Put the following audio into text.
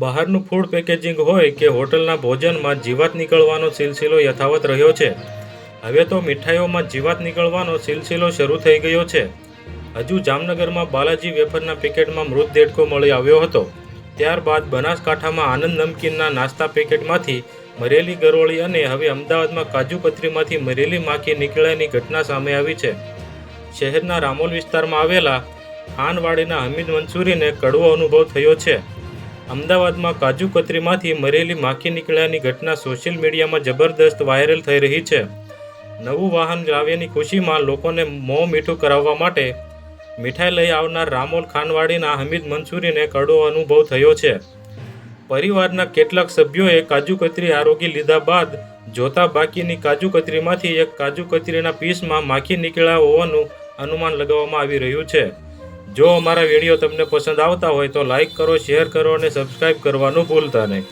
બહારનું food packaging હોય કે હોટલના ભોજનમાં જીવાત નીકળવાનો સિલસિલો યથાવત રહ્યો છે. હવે તો મીઠાઈઓમાં જીવાત નીકળવાનો સિલસિલો શરૂ થઈ ગયો છે. હજુ જામનગરમાં બાલાજી વેફરના પેકેટમાં મૃત દેડકો મળી આવ્યો હતો. ત્યારબાદ બનાસકાંઠામાં આનંદ નમકીનના નાસ્તા પેકેટમાંથી મરેલી ગરોળી અને હવે અમદાવાદમાં કાજુ કતરીમાંથી મરેલી માખી નીકળ્યાની ઘટના સામે આવી છે. શહેરના રામોલ વિસ્તારમાં આવેલા ખાનવાડીના હમીદ મંસૂરીને કડવો અનુભવ થયો છે. અમદાવાદમાં કાજુ કતરીમાંથી મરેલી માખી નીકળ્યાની ઘટના સોશિયલ મીડિયામાં જબરદસ્ત વાયરલ થઈ રહી છે. નવું વાહન લાવ્યાની ખુશીમાં લોકોને મોં મીઠું કરાવવા માટે મીઠાઈ લઈ આવનાર રામોલ ખાનવાડીના હમીદ મંસૂરીને કડવો અનુભવ થયો છે. પરિવારના કેટલાક સભ્યોએ કાજુ કતરી આરોગી લીધા બાદ જોતા બાકીની કાજુ કતરીમાંથી એક કાજુ કતરીના પીસમાં માખી નીકળ્યા હોવાનું અનુમાન લગાવવામાં આવી રહ્યું છે. જો અમારા વિડીયો તમને પસંદ આવતા હોય તો લાઈક કરો, શેર કરો અને સબસ્ક્રાઈબ કરવાનું ભૂલતા નહીં.